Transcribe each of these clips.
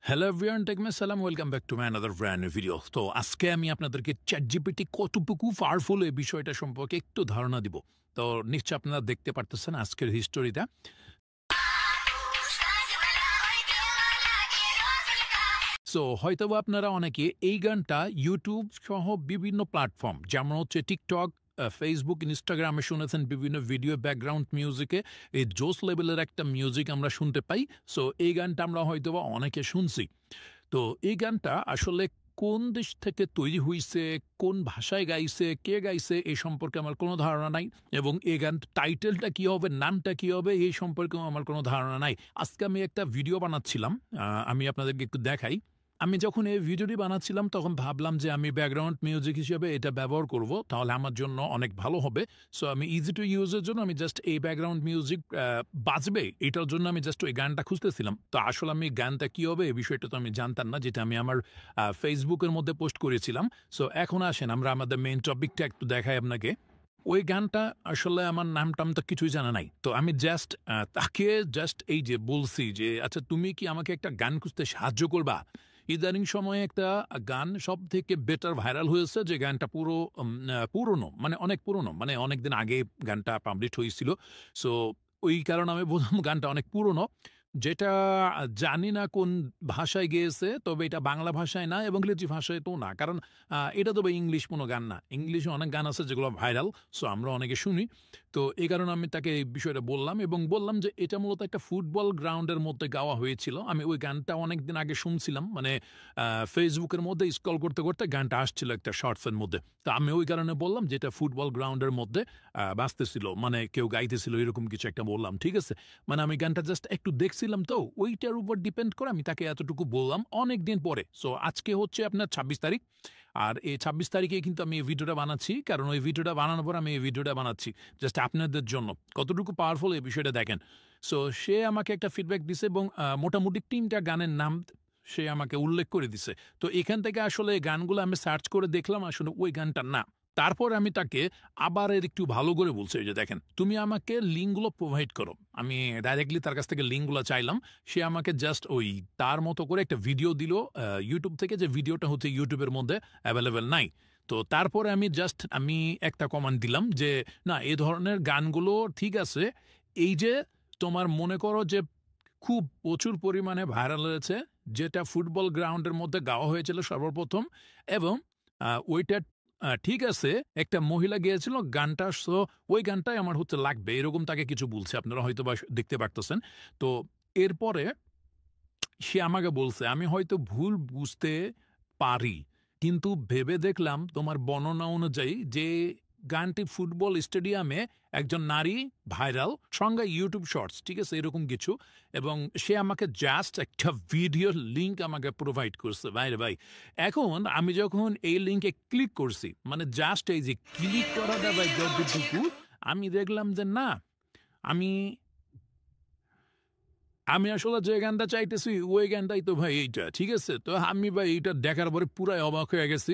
Hello everyone, টেকমে সালাম, welcome back to my another brand new video. তো আজকে আমি আপনাদেরকে চ্যাটজিপিটি কতটুকু পাওয়ারফুল এই বিষয়টা সম্পর্কে একটু ধারণা দিব। তো নিশ্চয় আপনারা দেখতে পারতেছেন আজকের হিস্টোরিটা। সো হয়তোবা আপনারা অনেকে এই গানটা ইউটিউব সহ বিভিন্ন প্ল্যাটফর্ম যেমন হচ্ছে টিকটক, ফেসবুক, ইনস্টাগ্রামে শুনেছেন বিভিন্ন ভিডিও ব্যাকগ্রাউন্ড মিউজিকে এই জোস লেভেলের একটা মিউজিক আমরা শুনতে পাই। সো এই গানটা আমরা হয়তোবা অনেকে শুনছি। তো এই গানটা আসলে কোন দেশ থেকে তৈরি হইছে, কোন ভাষায় গাইছে, কে গাইছে এই সম্পর্কে আমার কোনো ধারণা নাই। এবং এই গান টাইটেলটা কী হবে, নামটা কী হবে এই সম্পর্কেও আমার কোনো ধারণা নাই। আজকে আমি একটা ভিডিও বানাচ্ছিলাম, আমি আপনাদেরকে একটু দেখাই। আমি যখন এই ভিডিওটি বানাচ্ছিলাম তখন ভাবলাম যে আমি ব্যাকগ্রাউন্ড মিউজিক হিসেবে এটা ব্যবহার করব, তাহলে আমার জন্য অনেক ভালো হবে। সো আমি ইজি টু ইউজের জন্য আমি জাস্ট এই ব্যাকগ্রাউন্ড মিউজিক বাজবে এটার জন্য আমি জাস্ট ওই গানটা খুঁজতেছিলাম। তো আসলে আমি গানটা কী হবে এই বিষয়টা তো আমি জানতাম না, যেটা আমি আমার ফেসবুকের মধ্যে পোস্ট করেছিলাম। সো এখন আসেন আমরা আমাদের মেইন টপিকটা একটু দেখাই আপনাকে। ওই গানটা আসলে আমার নাম-টাম তো কিছুই জানা নাই। তো আমি জাস্ট তাকে জাস্ট এই যে বলছি যে, "আচ্ছা তুমি কি আমাকে একটা গান খুঁজতে সাহায্য করবা?" ইদানিং সময়ে একটা গান সবথেকে বেটার ভাইরাল হয়েছে, যে গানটা পুরনো, মানে অনেক পুরনো, মানে অনেকদিন আগে গানটা পাবলিশ হয়েছিল। সো ওই কারণে আমি বললাম গানটা অনেক পুরনো। যেটা জানি না কোন ভাষায় গেয়েছে, তবে এটা বাংলা ভাষায় না এবং ইংরেজি ভাষায় তো না। কারণ এটা তো ইংলিশ কোনো গান না। ইংলিশে অনেক গান আছে যেগুলো ভাইরাল। সো আমরা অনেকে শুনি। তো এই কারণে আমি তাকে এই বিষয়টা বললাম এবং বললাম যে এটা মূলত একটা ফুটবল গ্রাউন্ডের মধ্যে গাওয়া হয়েছিল। আমি ওই গানটা অনেকদিন আগে শুনছিলাম, মানে ফেসবুকের মধ্যে স্ক্রল করতে, করতে গানটা আসছিল একটা শর্টসের মধ্যে। তো আমি ওই কারণে বললাম যে এটা ফুটবল গ্রাউন্ডের মধ্যে বাজতেছিল, মানে কেউ গাইতেছিল এরকম কিছু একটা বললাম। ঠিক আছে? মানে আমি গানটা জাস্ট একটু দেখছিলাম, তো ওইটার উপর ডিপেন্ড করে আমি তাকে এতটুকু বললাম অনেকদিন পরে। সো আজকে হচ্ছে আপনার ২৬ তারিখ। আর এই ২৬ তারিখে কিন্তু আমি এই ভিডিওটা বানাচ্ছি, কারণ ওই ভিডিওটা বানানোর পর আমি এই ভিডিওটা বানাচ্ছি জাস্ট আপনাদের জন্য। কতটুকু পাওয়ারফুল এই বিষয়টা দেখেন। সো সে আমাকে একটা ফিডব্যাক দিছে এবং মোটামুটি ৩টা গানের নাম সে আমাকে উল্লেখ করে দিছে। তো এখান থেকে আসলে গানগুলো আমি সার্চ করে দেখলাম, আসলে ওই গানটা না। তারপর আমি তাকে আবার এর একটু ভালো করে বলছি, যে দেখেন তুমি আমাকে লিঙ্কগুলো প্রোভাইড করো। আমি ডাইরেক্টলি তার কাছ থেকে লিঙ্কগুলো চাইলাম। সে আমাকে জাস্ট ওই তার মতো করে একটা ভিডিও দিল ইউটিউব থেকে, যে ভিডিওটা হচ্ছে ইউটিউবের মধ্যে অ্যাভেলেবেল নাই। তো তারপরে আমি একটা কমান্ড দিলাম যে না, এ ধরনের গানগুলো ঠিক আছে, এই যে তোমার মনে করো যে খুব প্রচুর পরিমাণে ভাইরাল হয়েছে, যেটা ফুটবল গ্রাউন্ডের মধ্যে গাওয়া হয়েছিল সর্বপ্রথম, এবং ওইটা ঠিক আছে, একটা মহিলা গেয়েছিল গানটা। সো ওই গানটাই আমার হচ্ছে লাগবে, এরকম তাকে কিছু বলছে, আপনারা হয়তো বা দেখতে পারতেছেন। তো এরপরে সে আমাকে বলছে আমি হয়তো ভুল বুঝতে পারি, কিন্তু ভেবে দেখলাম তোমার বর্ণনা অনুযায়ী যে গানটি ফুটবল স্টেডিয়ামে একজন নারী ভাইরাল সঙ্গে ইউটিউব শর্টস, ঠিক আছে, এরকম কিছু। এবং সে আমাকে জাস্ট একটা ভিডিওর লিঙ্ক আমাকে প্রোভাইড করছে। ভাইরে ভাই, এখন আমি যখন এই লিঙ্কে ক্লিক করছি, মানে জাস্ট এই যে ক্লিক করাটা ভাই যতটুকু, আমি দেখলাম যে না, আমি আমি আসলে যে গানটা চাইতেছি ওই গানটাই তো ভাই এইটা, ঠিক আছে? তো আমি ভাই এইটা দেখার পরে পুরাই অবাক হয়ে গেছি।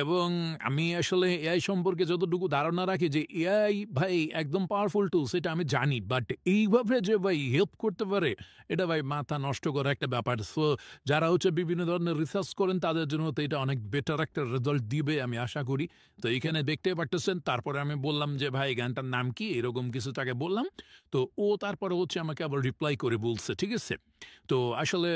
এবং আমি আসলে এআই সম্পর্কে যতটুকু ধারণা রাখি যে এআই ভাই একদম পাওয়ারফুল টুল, সেটা আমি জানি। বাট এইভাবে যে ভাই হেল্প করতে পারে, এটা ভাই মাথা নষ্ট করা একটা ব্যাপার। সো যারা হচ্ছে বিভিন্ন ধরনের রিসার্চ করেন তাদের জন্য তো এটা অনেক বেটার একটা রেজাল্ট দিবে আমি আশা করি। তো এইখানে দেখতেই পারতেছেন। তারপরে আমি বললাম যে ভাই গানটার নাম কি, এরকম কিছু তাকে বললাম। তো ও তারপরে হচ্ছে আমাকে আবার রিপ্লাই করে বলছে, ঠিক আছে? তো আসলে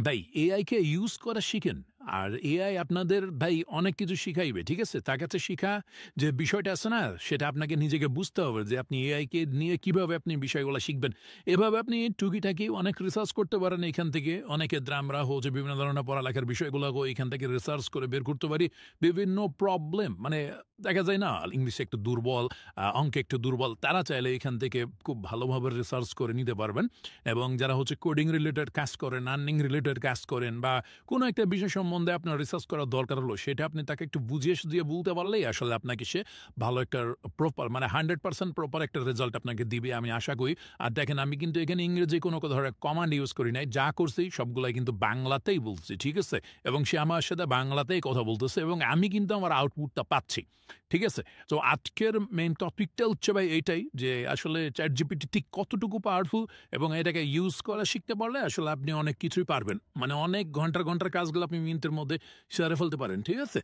ভাই এআইকে ইউজ করা শিখেন। আর এআই আপনাদের ভাই অনেক কিছু শিখাইবে, ঠিক আছে? তার কাছে শিখা যে বিষয়টা আছে না, সেটা আপনাকে নিজেকে বুঝতে হবে যে আপনি এআইকে নিয়ে কিভাবে আপনি বিষয়গুলো শিখবেন। এভাবে আপনি টুকিটাকি অনেক রিসার্চ করতে পারেন এখান থেকে। অনেকে আমরা হচ্ছে বিভিন্ন ধরনের পড়ালেখার বিষয়গুলো এখান থেকে রিসার্চ করে বের করতে পারি। বিভিন্ন প্রবলেম, মানে দেখা যায় না ইংলিশে একটু দুর্বল, অঙ্কে একটু দুর্বল, তারা চাইলে এখান থেকে খুব ভালোভাবে রিসার্চ করে নিতে পারবেন। এবং যারা হচ্ছে কোডিং রিলেটেড কাজ করেন, আর্নিং রিলেটেড কাজ করেন, বা কোনো একটা বিষয় সম্বন্ধে সম্বন্ধে আপনার রিসার্চ করার দরকার হলো সেটা আপনি তাকে একটু বুঝিয়ে সুঝিয়ে বলতে পারলেই আসলে আপনাকে সে ভালো একটা প্রপার মানে 100% প্রপার একটা রেজাল্ট আপনাকে দিবে আমি আশা করি। আর দেখেন আমি কিন্তু এখানে ইংরেজি কোনো ধরনের কমান্ড ইউজ করি নাই, যা করছি সবগুলাই কিন্তু বাংলাতেই বলছি, ঠিক আছে? এবং সে আমার সাথে বাংলাতেই কথা বলতেছে এবং আমি কিন্তু আমার আউটপুটটা পাচ্ছি, ঠিক আছে? তো আজকের মেইন টপিকটা হচ্ছে ভাই এইটাই যে আসলে চ্যাট জিপিটি ঠিক কতটুকু পাওয়ারফুল এবং এটাকে ইউজ করা শিখতে পারলে আসলে আপনি অনেক কিছুই পারবেন, মানে অনেক ঘন্টার ঘন্টার কাজগুলো আপনি মিনিটের মধ্যে সেরে ফেলতে পারেন, ঠিক আছে?